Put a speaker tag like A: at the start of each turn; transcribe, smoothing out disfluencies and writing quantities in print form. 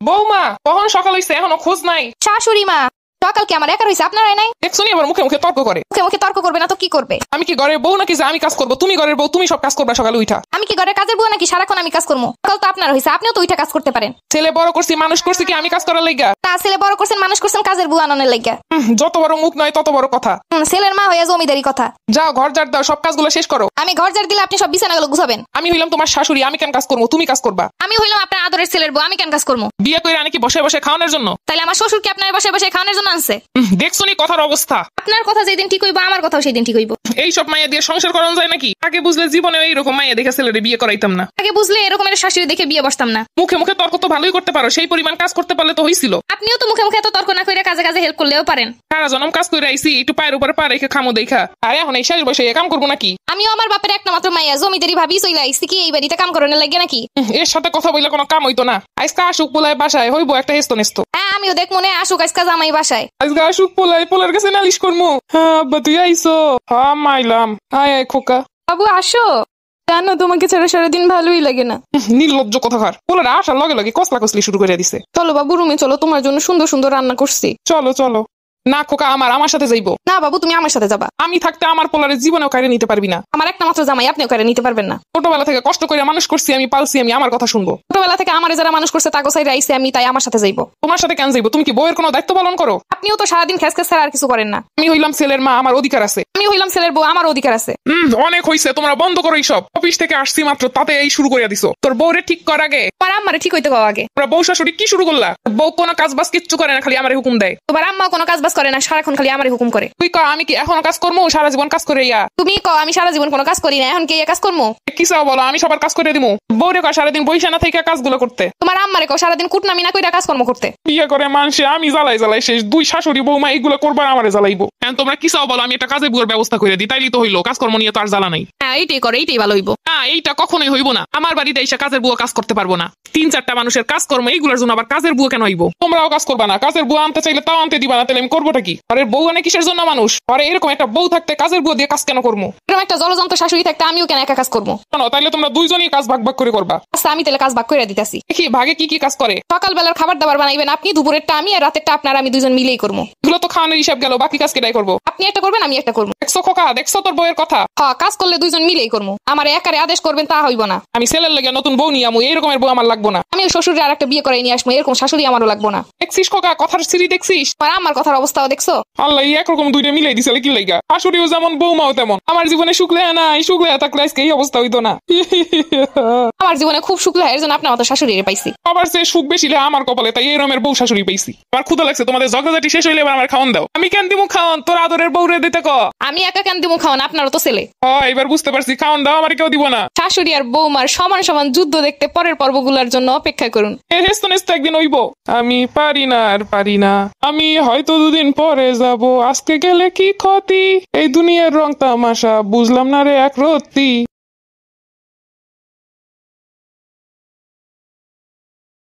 A: বৌমা কখন সকাল হইছে এখনো খোঁজ নাই?
B: শাশুড়ি মা, সকাল কি আমার একা রইছে, আপনারাই নাই?
A: দেখছো নি আবার মুখে মুখে তর্ক করে।
B: মুখে মুখে তর্ক করবে না তো কি করবে?
A: আমি কি ঘরের বউ নাকি যে আমি কাজ করবো? তুমি ঘরের বউ, তুমি সব কাজ করবা সকালে উঠা।
B: আমি কি ঘরের কাজের বউ নাকি সারাক্ষণ আমি কাজ করবো? সকাল তো আপনার হইছে, আপনিও তো উঠা কাজ করতে পারেন।
A: ছেলে বড় করছি মানুষ করছি কি আমি কাজ করার লাইগা?
B: না, ছেলে বড় করছেন মানুষ করছেন কাজের বউ আননের লাইগা।
A: যত বড় মুখ নয় তত বড় কথা।
B: ছেলের মা হইয়া জমিদারি কথা।
A: যাও ঘর ঝাড় দাও, সব কাজগুলো শেষ করো।
B: আমি ঘর ঝাড় দিলে আপনি সব বিছানাগুলো গুছাবেন।
A: আমি হইলাম তোমার শাশুড়ি, আমি কেন কাজ করবো? তুমি কাজ করবা।
B: আমি হইলাম আপনার আদরের ছেলের বউ, আমি কেন কাজ করবো?
A: বিয়ে করে আনি কি বসে বসে খাওয়ানোর জন্য?
B: তাইলে আমার শ্বশুর কি আপনার বসে বসে খাওয়ানোর জন্য আনছে?
A: দেখছো নি কথার অবস্থা?
B: আপনার কথা যেদিন ঠিক হইব আমার কথাও সেই দিন ঠিক হইব।
A: এইসব মাইয়া দিয়ে সংসার করানো যায় নাকি? আগে বুঝলে জীবনে এইরকম মাইয়া দেখে ছেলেরে বিয়ে করাইতাম না।
B: আগে বুঝলে এরকম একটা শাশুড়ি দেখে বিয়ে বসতাম না।
A: মুখে মুখে তর্ক তো ভালোই করতে পারো, সেই পরিমাণ কাজ করতে পারলে তো হইছিল।
B: আপনিও তো মুখে মুখে এত তর্ক না করে কাজে কাজে হেল্প করলেও পারেন।
A: সারা জনম কাজ করে আইছি, একটু পায়ের উপরে পা রেখে খামো দেখা। আর এখন এই শেষ বসে কাম করবো নাকি?
B: আমিও আমার বাপের একটা মাত্র মাইয়া, জমিদারি ভাবি চলে আইছি কি এই বাড়িতে কাম করানোর লাগে নাকি?
A: এর সাথে কথা বললে কোনো কাম হইতো না। আজকে আসুক পোলায় বাসায় হইবো একটা হেস্ত নেস্ত।
B: হ্যাঁ, আমিও দেখ মনে আসুক আজকে জামাই বাসায়।
A: আজকে আসুক পোলার কাছে নালিশ করবো। হ্যাঁ আব্বা তুই আইসো? হ্যাঁ মাইলাম। আয় আয় খোকা।
B: বাবু আসো। জানো তোমাকে ছাড়া সারাদিন ভালোই লাগে না।
A: নির্লজ্জ কথাকার। পোলারে আসার লগে লগে কসলা কসলি শুরু করে দিছে।
B: চলো বাবু রুমে চলো, তোমার জন্য সুন্দর সুন্দর রান্না করছি।
A: চলো চলো। না খোকা আমার সাথে যাইবো।
B: না বাবু তুমি আমার সাথে যাবা।
A: আমি থাকতে আমার পোলারে জীবনেও কাড়ে নিতে পারবি না।
B: আমার একটা মাত্র জামাই, আপনিও কারে নিতে পারবেন না।
A: ছোটবেলা থেকে কষ্ট করে মানুষ করছি, আমি পালছি, আমি আমার কথা শুনবো।
B: ছোটবেলা থেকে আমার যারা মানুষ করছে তাকে সাইড আইছে আমি, তাই আমার সাথে যাইবো।
A: তোমার সাথে কেন যাইবো? তুমি কি বউয়ের কোনো দায়িত্ব পালন করো?
B: আপনিও তো সারাদিন খেস খেস ছাড়া আর কিছু করেন না।
A: আমি হইলাম ছেলের মা, আমার অধিকার আছে।
B: আমি হইলাম ছেলের বউ, আমার অধিকার আছে।
A: অনেক হইছে, তোমরা বন্ধ করো এইসব। অফিস থেকে আসছি মাত্র তাতে এই শুরু করে দিছো। তোর বউরে ঠিক কর আগে।
B: তোমার আম্মারে ঠিক হইতে কও আগে।
A: তোমরা বউ শাশুড়ি কি শুরু করলা? বউ কোনো কাজ বাজ কিচ্ছু করে না, খালি আমারে হুকুম দেয়।
B: তোমার আম্মাও কোনো কাজ বাজ করে না, সারাক্ষণ খালি আমারে হুকুম করে।
A: তুই ক আমি কি এখনো কাজ করবো? সারা জীবন কাজ করে ইয়া।
B: তুমি কও আমি সারা জীবন কোনো কাজ করি না, এখন কি কাজ করবো?
A: কি চাও বলো, আমি সবার কাজ করে দিবো। বউরে কয় সারাদিন বইসা না থেকে কাজগুলো করতে।
B: তোমার আম্মারে কও সারাদিন কুটনামি না কইরা কাজকর্ম করতে।
A: বিয়ে করে মানুষে আমি জ্বালাই শেষ। দুই শাশুড়ি বৌমা এগুলো করবার আমারে জ্বালাইবো। এখন তোমরা কি চাও বলো, আমি একটা কাজে বুয়ার ব্যবস্থা করে দিই, তাইলে তো হইলো। কাজকর্ম নিয়ে তো আর জ্বালা নাই।
B: হ্যাঁ এইটাই করে, এইটাই ভালো হইব।
A: না এইটা কখনোই হইব না। আমার বাড়িতে এসে কাজের বুয়া কাজ করতে পারবো না। 3-4টা মানুষের কাজকর্ম এইগুলোর জন্য আবার কাজের বুয়া কেন হইব? তোমরাও কাজ করবা না। কাজের বুয়া আনতে চাইলে তাও আনতে দিবা না, তাহলে আমি করবোটা কি? আরে বউ আনে কিসের জন্য মানুষ? আরে এরকম একটা বউ থাকতে কাজের বুয়া দিয়ে কাজ কেন করবো?
B: এরকম একটা জলযন্ত্র শাশুড়ি থাকতে আমিও কেন একা কাজ করবো?
A: কেন? তাইলে তোমরা দুইজনই কাজ ভাগ ভাগ করে করবা।
B: আচ্ছা আমি তাহলে কাজ ভাগ করে দিতেছি।
A: দেখি ভাগে কি কি কাজ করে।
B: সকালবেলার খাবার দাবার বানাইবেন আপনি, দুপুরেরটা আমি, আর রাতেরটা আপনার, আমি দুজন মিলেই করবো।
A: এগুলো তো খাওয়ানোর হিসাব গেল, বাকি কাজ কেটাই করবো?
B: আপনি একটা করবেন আমি একটা করবো।
A: দেখছো খোকা, দেখছো তোর বউয়ের কথা?
B: হ্যাঁ, কাজ করলে দুইজন মিলেই করবো। আমার একারে আদেশ করবেন তা হইব না।
A: আমি ছেলের লেগে নতুন বউ নিয়ে আমু, এইরকমের বউ আমার লাগবো না।
B: আমি শ্বশুরের আর একটা বিয়ে করে নিয়ে আসবো, এরকম শাশুড়ি আমারও লাগবো না।
A: দেখছিস খোকা কথার সিঁড়ি দেখছিস?
B: আর আমার কথার অবস্থাও দেখছো?
A: আল্লাহ একরকম দুইটা মিলাই দিছে কি লাইগা? শাশুড়িও যেমন বৌমাও তেমন। আমার জীবনে সুখ লেয়া নাই, সুখ লেয়া থাকলে আজকে এই অবস্থা হইতো না।
B: আমার জীবনে খুব সুখ লাগে, এর জন্য আপনার মতো শাশুড়ি পাইছি।
A: আবার সে সুখ বেশি লে আমার কপালে, তাই এই রকমের বউ শাশুড়ি পাইছি। আমার ক্ষুধা লাগছে, তোমাদের ঝগড়াঝাটি শেষ হইলে এবার আমার খাওয়ান দাও। আমি কেন দিমু খাওয়ান? তোর আদরের বউরে দিতে ক।
B: আমি একা কেন দিমু খাওয়ান? আপনারও তো ছেলে।
A: হ্যাঁ এবার বুঝতে পারছি, খাওয়ান দাও, আমার কেউ দিব না।
B: শাশুড়ি আর বৌমার সমান সমান যুদ্ধ দেখতে পরের পর্বগুলোর জন্য অপেক্ষা করুন।
A: এর হেস্ত নেস্ত একদিন হইব। আমি পারি না আর পারি না, আমি হয়তো দুদিন পরে যাব। আজকে গেলে কি ক্ষতি? এই দুনিয়ার রং তামাশা বুঝলাম না রে এক রত্তি।